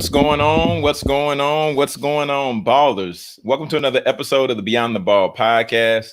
What's going on? What's going on? What's going on, ballers? Welcome to another episode of the Beyond the Ball podcast.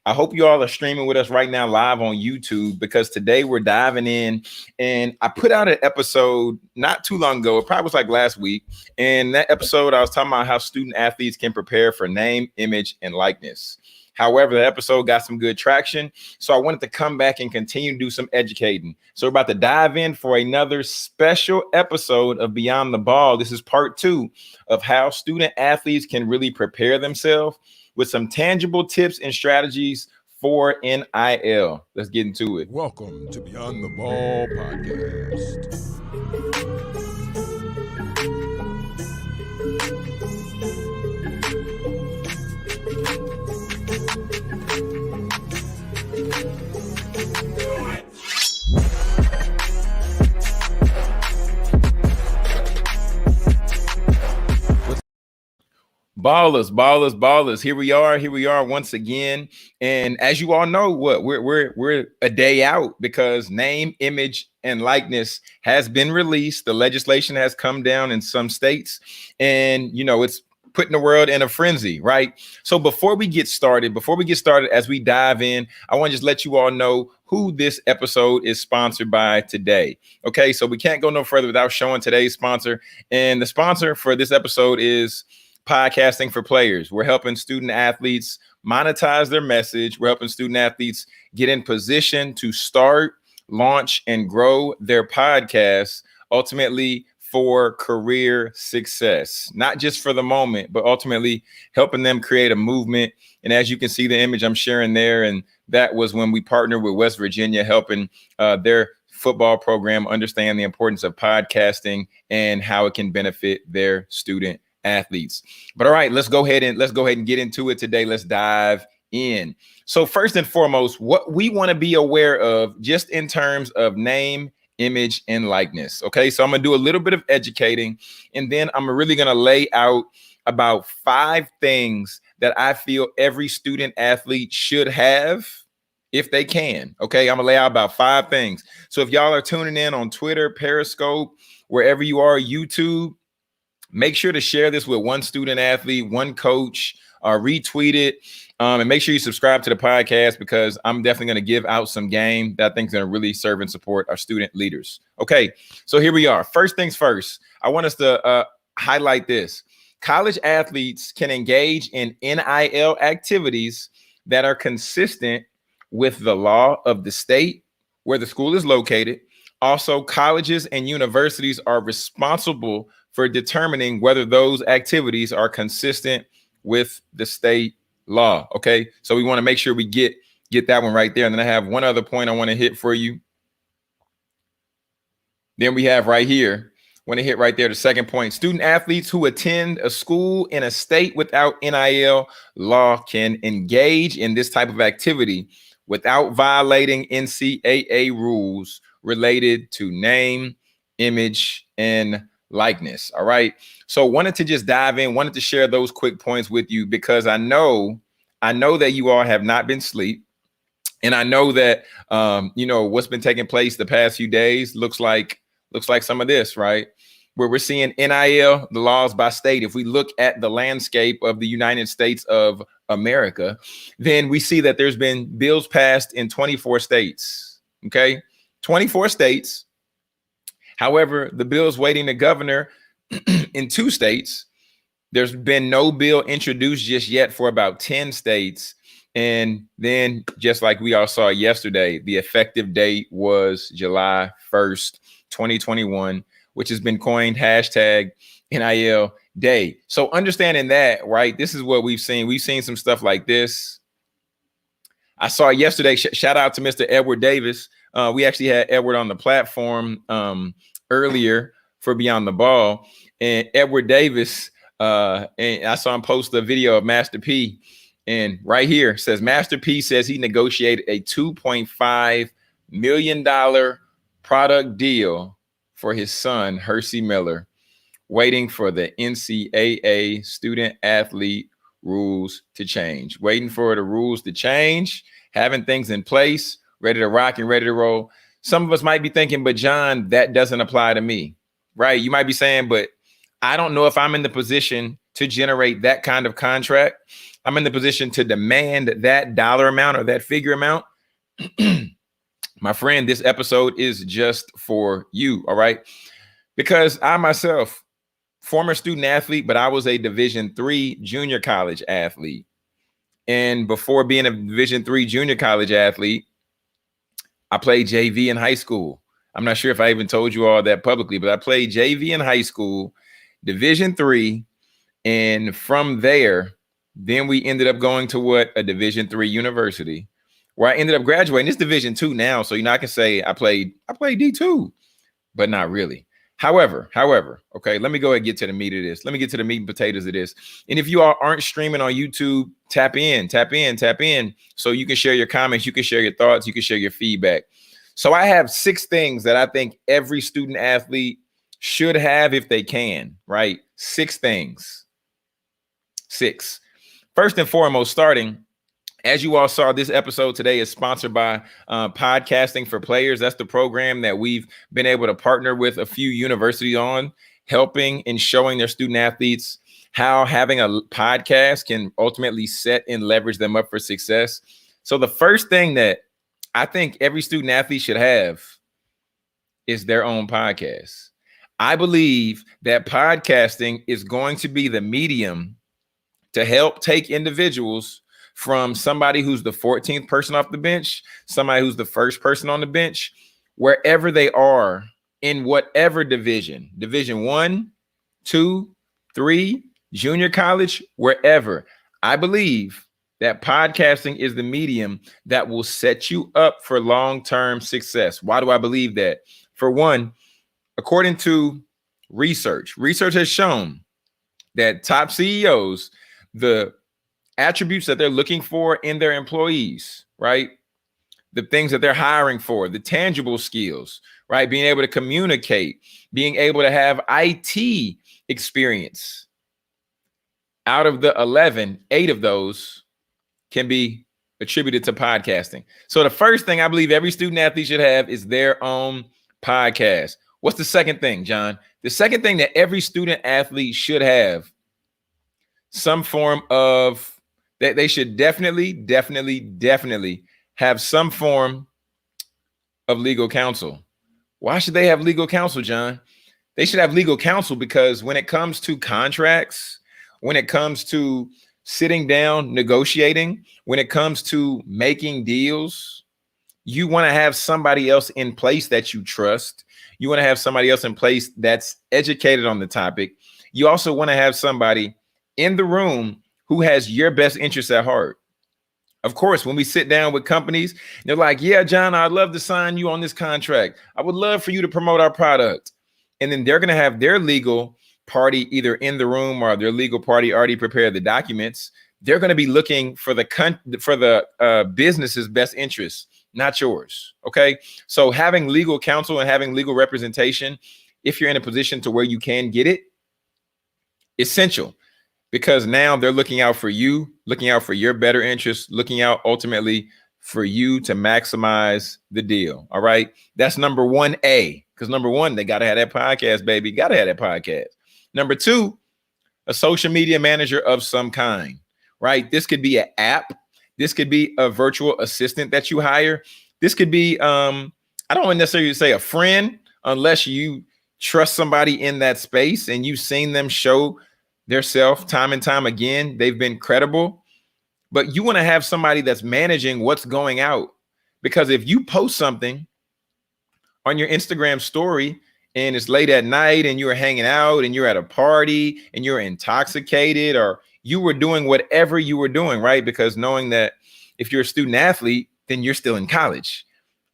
I hope you all are streaming with us right now live on YouTube because today we're diving in. And I put out an episode not too long ago. It probably was like last week. And that episode, I was talking about how student athletes can prepare for name, image, and likeness. However, the episode got some good traction, so I wanted to come back and continue to do some educating. So we're about to dive in for another special episode of Beyond the Ball. This is part 2 of how student athletes can really prepare themselves with some tangible tips and strategies for NIL. Let's get into it. Welcome to Beyond the Ball podcast. Ballers. Here we are once again. And as you all know, we're a day out because name, image, and likeness has been released. The legislation has come down in some states, and it's putting the world in a frenzy, right? So before we get started, as we dive in, I want to just let you all know who this episode is sponsored by today. Okay, so we can't go no further without showing today's sponsor. And the sponsor for this episode is Podcasting for Players. We're helping student athletes monetize their message. We're helping student athletes get in position to start, launch, and grow their podcasts, ultimately for career success, not just for the moment, but ultimately helping them create a movement. And as you can see the image I'm sharing there, and that was when we partnered with West Virginia, helping their football program understand the importance of podcasting and how it can benefit their student athletes. But all right, let's go ahead and get into it today. Let's dive in. So first and foremost, what we want to be aware of just in terms of name, image, and likeness. Okay, so I'm gonna do a little bit of educating, and then I'm really gonna lay out about 5 things that I feel every student athlete should have if they can. Okay, I'm gonna lay out about 5 things. So if y'all are tuning in on Twitter, Periscope, wherever you are, YouTube, make sure to share this with one student athlete, one coach, retweet it, and make sure you subscribe to the podcast because I'm definitely going to give out some game that I think is going to really serve and support our student leaders. Okay, so here we are. First things first, I want us to highlight this. College athletes can engage in NIL activities that are consistent with the law of the state where the school is located. Also, colleges and universities are responsible for determining whether those activities are consistent with the state law. Okay, so we want to make sure we get that one right there. And then I have one other point I want to hit for you. Then we have right here, want to hit right there the second point. Student athletes who attend a school in a state without NIL law can engage in this type of activity without violating NCAA rules related to name, image, and likeness. All right. So wanted to just dive in, wanted to share those quick points with you because I know that you all have not been asleep. And I know that, what's been taking place the past few days looks like some of this, right? Where we're seeing NIL, the laws by state. If we look at the landscape of the United States of America, then we see that there's been bills passed in 24 states. Okay. 24 states. However, the bill is waiting to governor in 2 states. There's been no bill introduced just yet for about 10 states. And then just like we all saw yesterday, the effective date was July 1st, 2021, which has been coined hashtag NIL Day. So understanding that, right, this is what we've seen. We've seen some stuff like this. I saw yesterday, shout out to Mr. Edward Davis. We actually had Edward on the platform earlier for Beyond the Ball, and Edward Davis, and I saw him post a video of Master P, and right here says Master P says he negotiated a $2.5 million product deal for his son, Hersey Miller, waiting for the NCAA student athlete rules to change, waiting for the rules to change, having things in place, ready to rock and ready to roll. Some of us might be thinking, but John, that doesn't apply to me, right? You might be saying, but I don't know if I'm in the position to generate that kind of contract. I'm in the position to demand that dollar amount or that figure amount. My friend, this episode is just for you, all right? Because I myself, former student athlete, but I was a Division III junior college athlete. And before being a Division III junior college athlete, I played JV in high school. I'm not sure if I even told you all that publicly, but I played JV in high school, Division III. And from there, then we ended up going to a Division III university where I ended up graduating. It's Division II now. So, I can say I played D2, but not really. However, okay, let me go ahead and get to the meat of this. Let me get to the meat and potatoes of this. And if you all aren't streaming on YouTube, tap in. So you can share your comments, you can share your thoughts, you can share your feedback. So I have 6 things that I think every student athlete should have if they can, right? 6 things. 6. First and foremost, starting, as you all saw, this episode today is sponsored by Podcasting for Players. That's the program that we've been able to partner with a few universities on, helping and showing their student athletes how having a podcast can ultimately set and leverage them up for success. So the first thing that I think every student athlete should have is their own podcast. I believe that podcasting is going to be the medium to help take individuals from somebody who's the 14th person off the bench, somebody who's the first person on the bench, wherever they are in whatever division, Division 1, 2, 3, junior college, wherever. I believe that podcasting is the medium that will set you up for long-term success. Why do I believe that? For one, according to research has shown that top CEOs, the attributes that they're looking for in their employees, right? The things that they're hiring for, the tangible skills, right? Being able to communicate, being able to have IT experience. Out of the 11, 8 of those can be attributed to podcasting. So the first thing I believe every student athlete should have is their own podcast. What's the second thing, John? The second thing that every student athlete should have some form of, that they should definitely have some form of legal counsel. Why should they have legal counsel, John? They should have legal counsel because when it comes to contracts, when it comes to sitting down, negotiating, when it comes to making deals, you want to have somebody else in place that you trust. You want to have somebody else in place that's educated on the topic. You also want to have somebody in the room who has your best interests at heart. Of course, when we sit down with companies, they're like, yeah, John, I'd love to sign you on this contract. I would love for you to promote our product. And then they're going to have their legal party either in the room or their legal party already prepared the documents. They're going to be looking for the business's best interests, not yours. Okay. So having legal counsel and having legal representation, if you're in a position to where you can get it, essential. Because now they're looking out for you, looking out for your better interests, looking out ultimately for you to maximize the deal. All right. That's number 1A. Because number 1, they got to have that podcast, baby. Got to have that podcast. Number 2, a social media manager of some kind, right? This could be an app. This could be a virtual assistant that you hire. This could be, I don't want to necessarily say a friend, unless you trust somebody in that space and you've seen them show their self time and time again. They've been credible, but you want to have somebody that's managing what's going out. Because if you post something on your Instagram story and it's late at night and you're hanging out and you're at a party and you're intoxicated or you were doing whatever you were doing, right? Because knowing that if you're a student athlete, then you're still in college.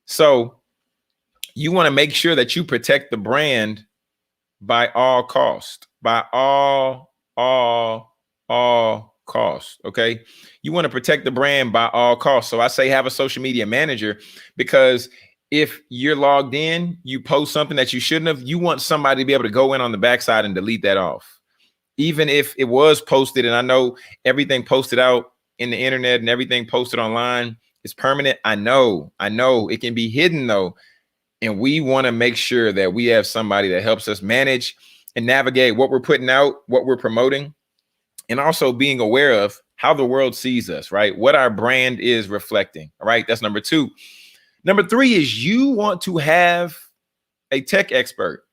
So you want to make sure that you protect the brand by all cost, by all costs. Okay. You want to protect the brand by all costs. So I say have a social media manager, because if you're logged in, you post something that you shouldn't have, you want somebody to be able to go in on the backside and delete that off. Even if it was posted, and I know everything posted out in the internet and everything posted online is permanent. I know it can be hidden though. And we want to make sure that we have somebody that helps us manage and navigate what we're putting out, what we're promoting, and also being aware of how the world sees us, right? What our brand is reflecting. All right. That's number 2. Number 3 is you want to have a tech expert,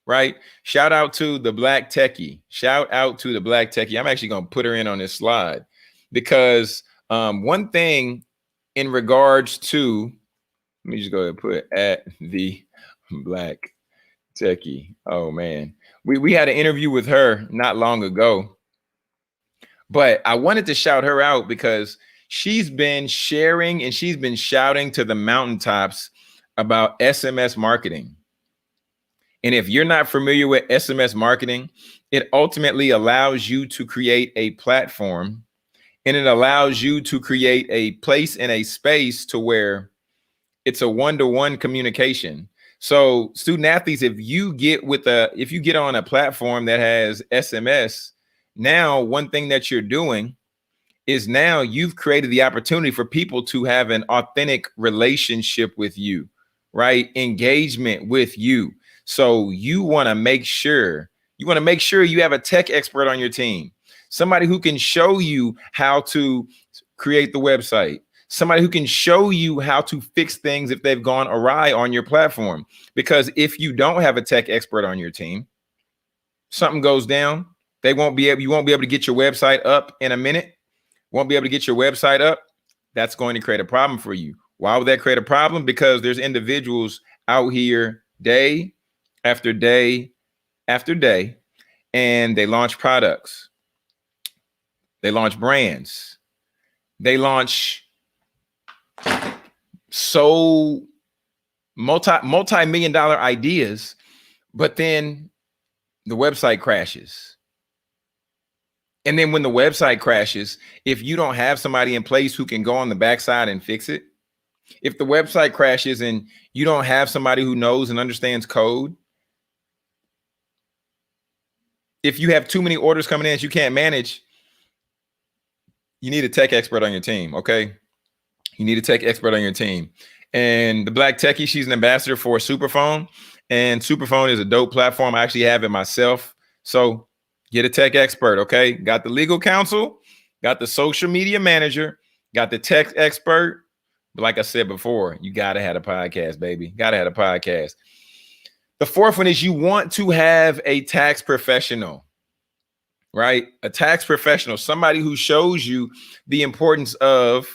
right? Shout out to the Black Techie. Shout out to the Black Techie. I'm actually going to put her in on this slide because one thing in regards to, let me just go ahead and put at the Black Techie. Oh man, we had an interview with her not long ago, but I wanted to shout her out because she's been sharing and she's been shouting to the mountaintops about SMS marketing. And if you're not familiar with SMS marketing, it ultimately allows you to create a platform, and it allows you to create a place and a space to where it's a one-to-one communication. So student athletes, if you get on a platform that has SMS, now one thing that you're doing is now you've created the opportunity for people to have an authentic relationship with you, right? Engagement with you. So you want to make sure you have a tech expert on your team, somebody who can show you how to create the website, somebody who can show you how to fix things if they've gone awry on your platform. Because if you don't have a tech expert on your team, something goes down, you won't be able to get your website up in a minute. Won't be able to get your website up. That's going to create a problem for you. Why would that create a problem? Because there's individuals out here day after day after day, and they launch products, they launch brands, they launch so multi-million dollar ideas, but then the website crashes. And then when the website crashes, if you don't have somebody in place who can go on the backside and fix it, if the website crashes and you don't have somebody who knows and understands code, if you have too many orders coming in that you can't manage, you need a tech expert on your team, okay? You need a tech expert on your team. And the Black Techie, she's an ambassador for Superphone, and Superphone is a dope platform. I actually have it myself. So get a tech expert, okay? Got the legal counsel, got the social media manager, got the tech expert. But like I said before, you got to have a podcast, baby. Got to have a podcast. The 4th one is you want to have a tax professional, right? A tax professional, somebody who shows you the importance of,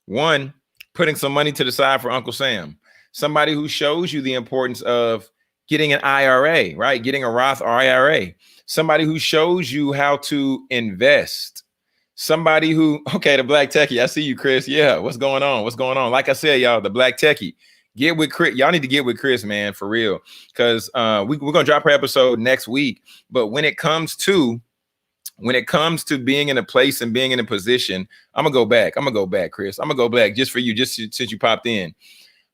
one, putting some money to the side for Uncle Sam. Somebody who shows you the importance of getting an IRA, right? Getting a Roth IRA. Somebody who shows you how to invest. Somebody who, okay, the Black Techie, I see you, Chris. Yeah, what's going on? What's going on? Like I said, y'all, the Black Techie. Get with Chris. Y'all need to get with Chris, man, for real. Because we're going to drop her episode next week. But when it comes to being in a place and being in a position, I'm going to go back. Chris. I'm going to go back just for you, just since you popped in.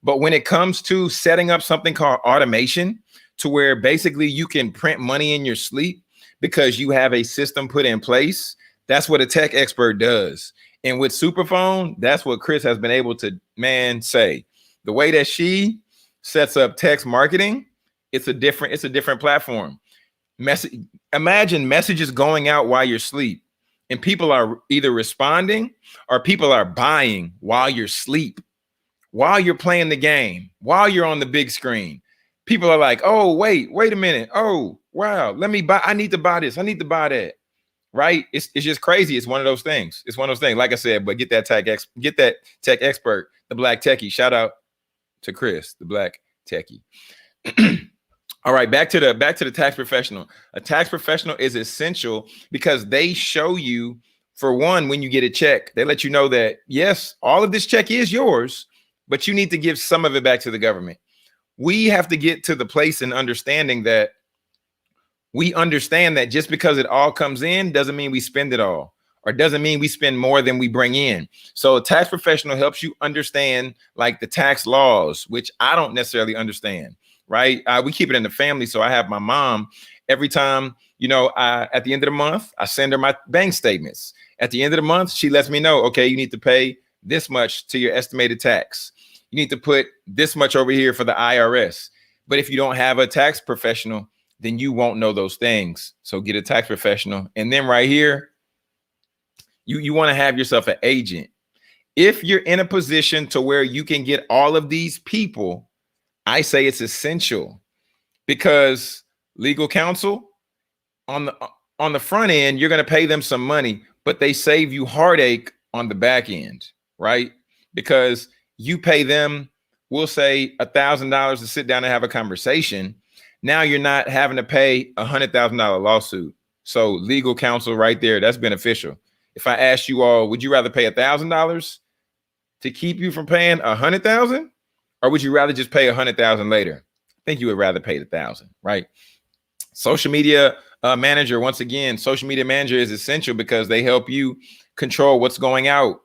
But when it comes to setting up something called automation, to where basically you can print money in your sleep because you have a system put in place, that's what a tech expert does. And with Superphone, that's what Chris has been able to, say. The way that she sets up text marketing, it's a different platform. Imagine messages going out while you're asleep, and people are either responding or people are buying while you're asleep, while you're playing the game, while you're on the big screen. People are like, oh, wait a minute. Oh, wow. I need to buy this. I need to buy that. Right. It's just crazy. It's one of those things. Like I said, but get that tech expert, the Black Techie. Shout out to Chris, the Black Techie. All right, back to the tax professional. A tax professional is essential because they show you, for one, when you get a check, they let you know that, yes, all of this check is yours, but you need to give some of it back to the government. We have to get to the place in understanding that we understand that just because it all comes in doesn't mean we spend it all, or doesn't mean we spend more than we bring in. So a tax professional helps you understand like the tax laws, which I don't necessarily understand. Right. We keep it in the family. So I have my mom every time, at the end of the month, I send her my bank statements. At the end of the month, she lets me know, okay, you need to pay this much to your estimated tax. You need to put this much over here for the IRS. But if you don't have a tax professional, then you won't know those things. So get a tax professional. And then right here, you want to have yourself an agent. If you're in a position to where you can get all of these people, I say it's essential, because legal counsel on the front end, you're going to pay them some money, but they save you heartache on the back end, right? Because you pay them, we'll say $1,000 to sit down and have a conversation. Now you're not having to pay $100,000 lawsuit. So legal counsel right there, that's beneficial. If I asked you all, would you rather pay $1,000 to keep you from paying $100,000, or would you rather just pay $100,000 later? I think you would rather pay the $1,000, right? Social media manager, once again, social media manager is essential because they help you control what's going out.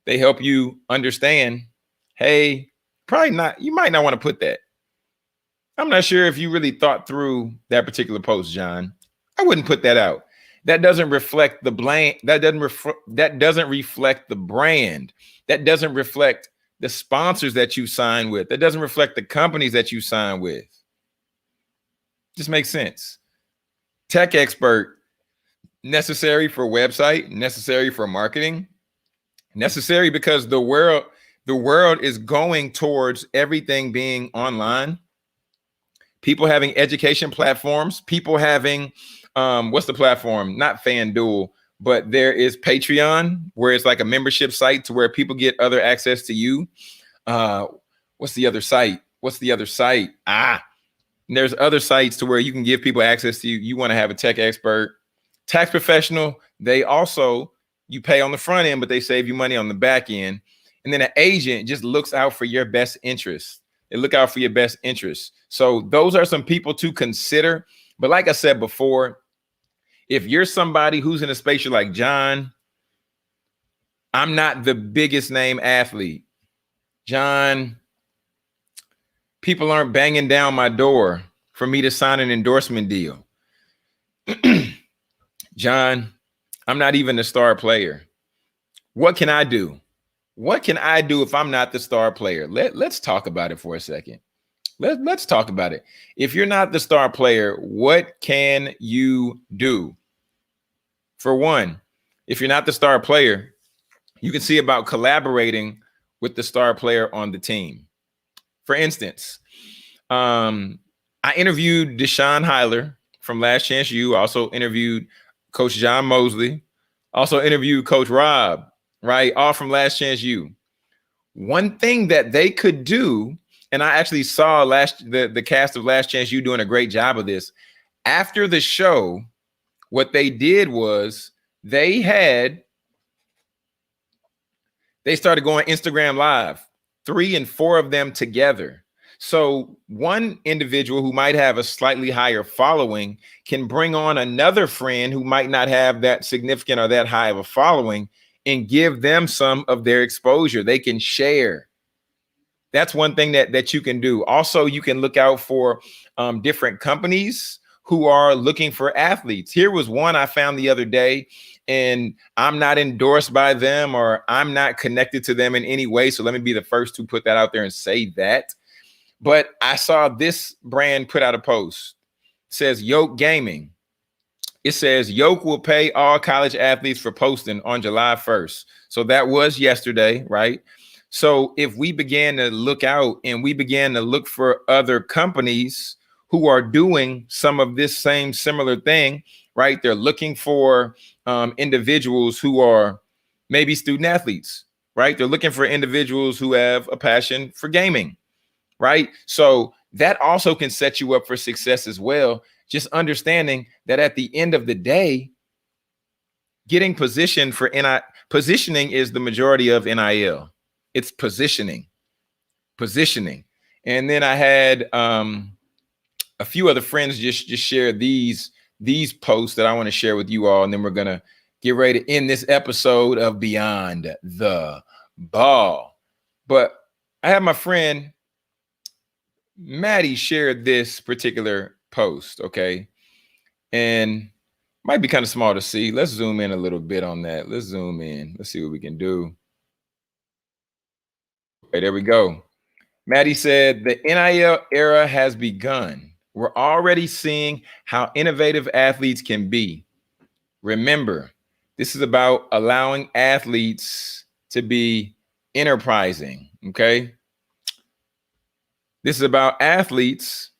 They help you understand, hey, probably not, you might not want to put that. I'm not sure if you really thought through that particular post, John. I wouldn't put that out. That doesn't reflect the blame. That doesn't reflect the brand. That doesn't reflect the sponsors that you sign with. That doesn't reflect the companies that you sign with. Just makes sense. Tech expert, necessary for website, necessary for marketing, necessary because the world is going towards everything being online. People having education platforms, people having what's the platform? Not FanDuel, but there is Patreon, where it's like a membership site to where people get other access to you. What's the other site? There's other sites to where you can give people access to you. You want to have a tech expert, tax professional. They also, you pay on the front end, but they save you money on the back end. And then an agent just looks out for your best interests. They look out for your best interests. So those are some people to consider. But like I said before, if you're somebody who's in a space, you're like, John, I'm not the biggest name athlete. John, people aren't banging down my door for me to sign an endorsement deal. John, I'm not even the star player. What can I do? What can I do if I'm not the star player? Let's talk about it for a second. Let's talk about it. If you're not the star player, what can you do? For one, if you're not the star player, you can see about collaborating with the star player on the team. For instance, I interviewed Deshaun Heiler from Last Chance U, also interviewed Coach John Mosley, also interviewed Coach Rob, right? All from Last Chance U. One thing that they could do, and I actually saw the cast of Last Chance U doing a great job of this. After the show, what they did was they started going Instagram Live, 3 and 4 of them together. So one individual who might have a slightly higher following can bring on another friend who might not have that significant or that high of a following and give them some of their exposure. They can share. That's one thing that you can do. Also, you can look out for different companies who are looking for athletes. Here was one I found the other day, and I'm not endorsed by them or I'm not connected to them in any way. So let me be the first to put that out there and say that. But I saw this brand put out a post. It says Yoke Gaming. It says Yoke will pay all college athletes for posting on July 1st. So that was yesterday, right? So if we began to look out and we began to look for other companies who are doing some of this same similar thing, right? They're looking for individuals who are maybe student athletes, right? They're looking for individuals who have a passion for gaming, right? So that also can set you up for success as well. Just understanding that at the end of the day, getting positioned for positioning is the majority of NIL. It's positioning. And then I had a few other friends just share these posts that I want to share with you all. And then we're going to get ready to end this episode of Beyond the Ball. But I have my friend Maddie shared this particular post, okay? And might be kind of small to see. Let's zoom in a little bit on that. Let's zoom in. Let's see what we can do. Okay, there we go. Maddie said, the NIL era has begun. We're already seeing how innovative athletes can be. Remember, this is about allowing athletes to be enterprising, okay? This is about athletes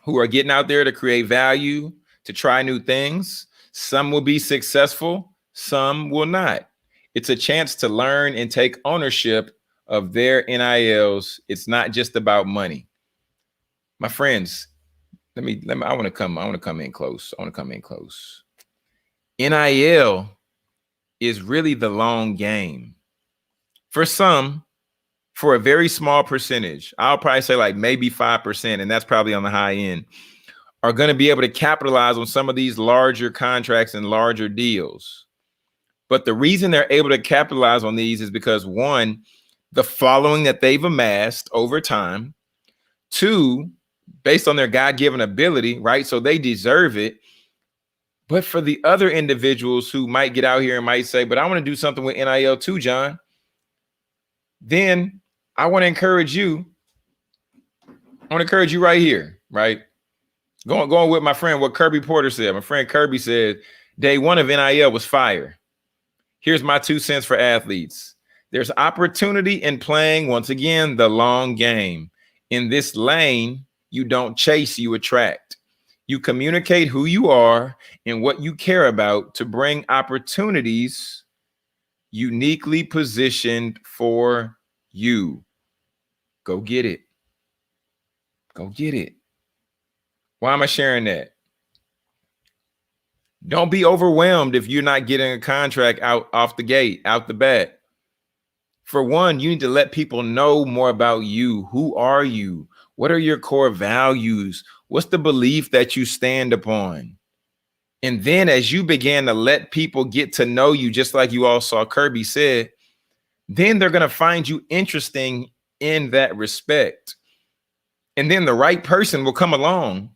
who are getting out there to create value, to try new things. Some will be successful, some will not. It's a chance to learn and take ownership of their NILs. It's not just about money. My friends, let me I want to come in close. NIL is really the long game. For some, for a very small percentage, I'll probably say like maybe 5%, and that's probably on the high end, are going to be able to capitalize on some of these larger contracts and larger deals. But the reason they're able to capitalize on these is because, one, the following that they've amassed over time. Two, based on their God-given ability, right? So they deserve it. But for the other individuals who might get out here and might say, but I want to do something with NIL too, John, then I want to encourage you. I want to encourage you right here, right? Going with my friend, what Kirby Porter said. My friend Kirby said, day one of NIL was fire. Here's my 2 cents for athletes. There's opportunity in playing, once again, the long game. In this lane, you don't chase, you attract. You communicate who you are and what you care about to bring opportunities uniquely positioned for you. Go get it. Go get it. Why am I sharing that? Don't be overwhelmed if you're not getting a contract off the bat. For one, you need to let people know more about you. Who are you? What are your core values? What's the belief that you stand upon? And then as you begin to let people get to know you, just like you all saw Kirby said, then they're going to find you interesting in that respect. And then the right person will come along.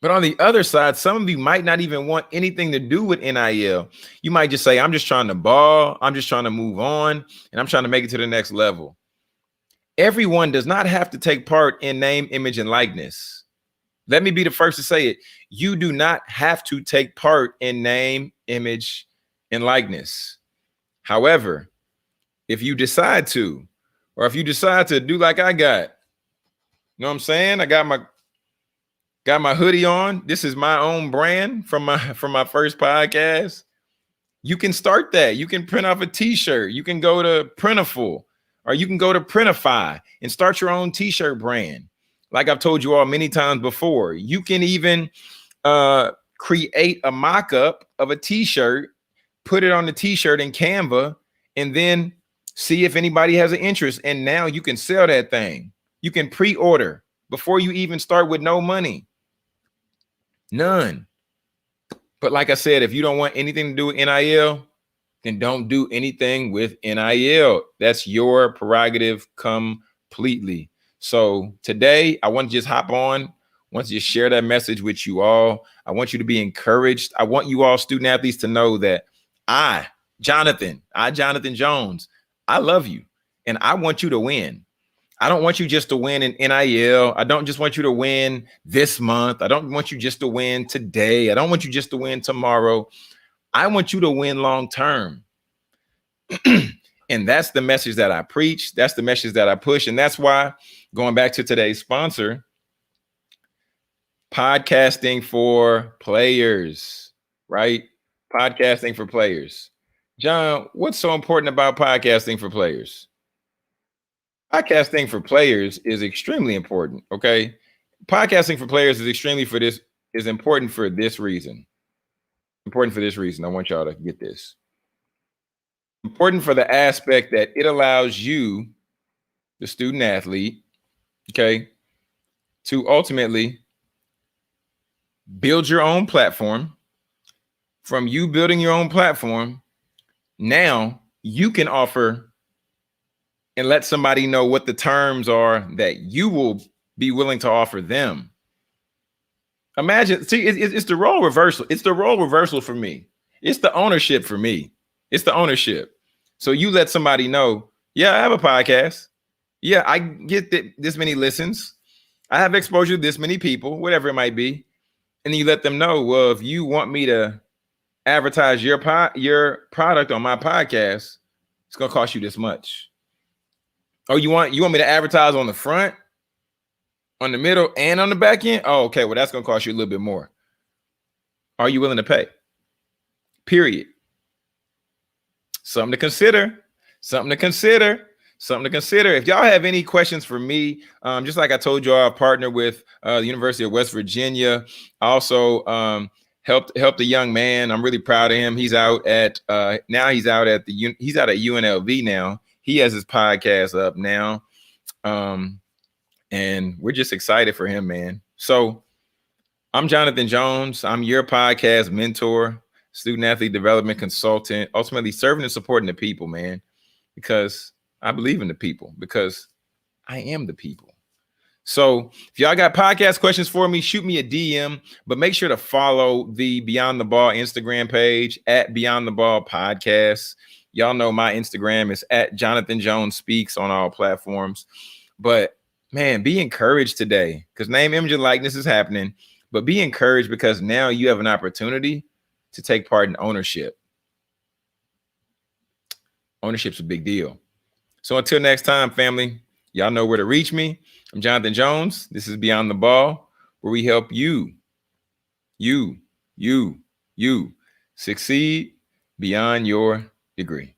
But on the other side, some of you might not even want anything to do with NIL. You might just say, I'm just trying to ball. I'm just trying to move on. And I'm trying to make it to the next level. Everyone does not have to take part in name, image, and likeness. Let me be the first to say it. You do not have to take part in name, image, and likeness. However, if you decide to, or if you decide to do like I got, you know what I'm saying? I got my hoodie on. This is my own brand from my first podcast. You can start that. You can print off a t-shirt. You can go to Printful, or you can go to Printify and start your own t-shirt brand. Like I've told you all many times before, you can even create a mock-up of a t-shirt, put it on the t-shirt in Canva, and then see if anybody has an interest. And now you can sell that thing. You can pre-order before you even start with no money. None. But like I said, if you don't want anything to do with NIL, then don't do anything with NIL. That's your prerogative completely. So today, I want to just hop on. I want to just share that message with you all. I want you to be encouraged. I want you all student athletes to know that Jonathan Jones, I love you. And I want you to win. I don't want you just to win in NIL. I don't just want you to win this month. I don't want you just to win today. I don't want you just to win tomorrow. I want you to win long term. And that's the message that I preach. That's the message that I push. And that's why, going back to today's sponsor, podcasting for players, right? Podcasting for players. John, what's so important about podcasting for players? Podcasting for players is extremely important. Okay. Podcasting for players is important for this reason. Important for this reason. I want y'all to get this. Important for the aspect that it allows you, the student athlete, okay, to ultimately build your own platform. From you building your own platform, now you can offer and let somebody know what the terms are that you will be willing to offer them. Imagine, see, it's the role reversal. It's the role reversal for me. It's the ownership for me. It's the ownership. So you let somebody know, yeah, I have a podcast. Yeah, I get this many listens. I have exposure to this many people, whatever it might be. And then you let them know, well, if you want me to advertise your product on my podcast, it's gonna cost you this much. Oh, you want me to advertise on the front, on the middle, and on the back end? Oh, okay. Well, that's gonna cost you a little bit more. Are you willing to pay? Period. Something to consider. Something to consider. Something to consider. If y'all have any questions for me, just like I told you, I partner with the University of West Virginia. I also helped a young man. I'm really proud of him. He's out at he's out at UNLV now. He has his podcast up now, and we're just excited for him, man. So I'm Jonathan Jones. I'm your podcast mentor, student athlete development consultant, ultimately serving and supporting the people, man, because I believe in the people, because I am the people. So if y'all got podcast questions for me, shoot me a DM, but make sure to follow the Beyond the Ball Instagram page at Beyond the Ball Podcast. Y'all know my Instagram is at Jonathan Jones Speaks on all platforms. But man, be encouraged today, because name, image, and likeness is happening. But be encouraged because now you have an opportunity to take part in ownership. Ownership's a big deal. So until next time, family, y'all know where to reach me. I'm Jonathan Jones. This is Beyond the Ball, where we help you succeed beyond your degree.